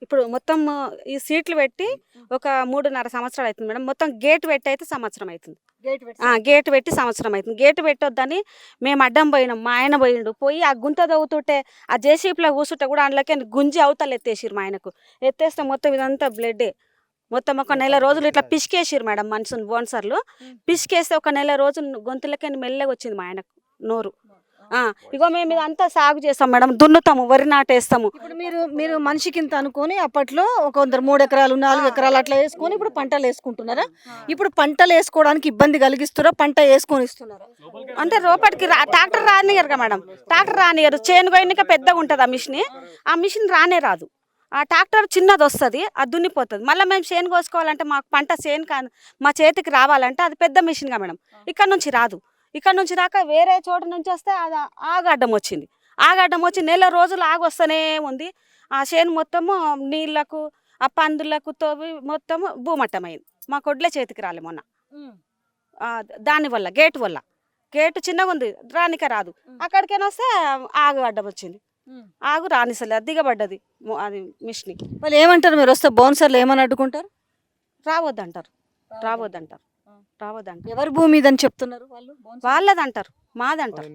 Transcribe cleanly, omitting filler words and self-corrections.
ఇప్పుడు మొత్తం ఈ సీట్లు పెట్టి ఒక 3.5 సంవత్సరాలు అవుతుంది మేడం. మొత్తం గేట్ పెట్టి అయితే సంవత్సరం అవుతుంది. గేట్ పెట్టి సంవత్సరం అవుతుంది. గేట్ పెట్టొద్దని మేము అడ్డం పోయినాం. మా ఆయన పోయిండు. పోయి ఆ గుంత తవ్వుతుంటే ఆ జేసీబీలో కూర్చుంటే కూడా అందులోకి గుంజి అవతల ఎత్తేసిరు మా ఆయనకు. ఎత్తేస్తే మొత్తం ఇదంతా బ్లడ్డే. మొత్తం ఒక నెల రోజులు ఇట్లా పిసికేసిరు మేడం మనుషుని బోన్సర్లు. పిసికేస్తే ఒక నెల రోజులు గొంతులకి మెల్లగా వచ్చింది మా ఆయనకు నోరు. ఇగో మేము ఇదంతా సాగు చేస్తాం మేడం. దున్నుతాము, వరి నాటేస్తాము. ఇప్పుడు మీరు మనిషికి ఇంత అనుకొని అప్పట్లో కొందరు 3 ఎకరాలు 4 ఎకరాలు అట్లా వేసుకొని ఇప్పుడు పంటలు వేసుకుంటున్నారా? ఇప్పుడు పంటలు వేసుకోవడానికి ఇబ్బంది కలిగిస్తారా? పంట వేసుకొని ఇస్తున్నారా? అంటే రోపటికి ట్రాక్టర్ రానియరు కదా మేడం. ట్రాక్టర్ రానియరు. చేను గోయనిక పెద్దగా ఉంటుంది ఆ మిషన్ రానే రాదు. ఆ ట్రాక్టర్ చిన్నది వస్తుంది, అది దున్నిపోతుంది. మళ్ళీ మేము చేను కోసుకోవాలంటే మాకు పంట చేను కాదు మా చేతికి రావాలంటే అది పెద్ద మిషన్గా మేడం. ఇక్కడ నుంచి రాదు. ఇక్కడ నుంచి రాక వేరే చోట నుంచి వస్తే అది ఆగడ్డం వచ్చింది. ఆగడ్డం వచ్చి నెల రోజులు ఆగి వస్తూనే ఉంది. ఆ చేను మొత్తము నీళ్లకు ఆ పందులకు తోవి మొత్తము భూమట్టమైంది. మా కొడ్లే చేతికి రాలే మొన్న. దానివల్ల గేటు చిన్నగా ఉంది, రానిక రాదు. అక్కడికైనా వస్తే ఆగు అడ్డం వచ్చింది. ఆగు రానిసలే, దిగబడ్డది అది మిషన్. వాళ్ళు ఏమంటారు? మీరు వస్తే బౌన్సర్లు ఏమని అడ్డుకుంటారు? రావద్దంటారు. ఎవరి భూమి ఇదని చెప్తున్నారు వాళ్ళు? వాళ్ళదంటారు, మాదంటారు.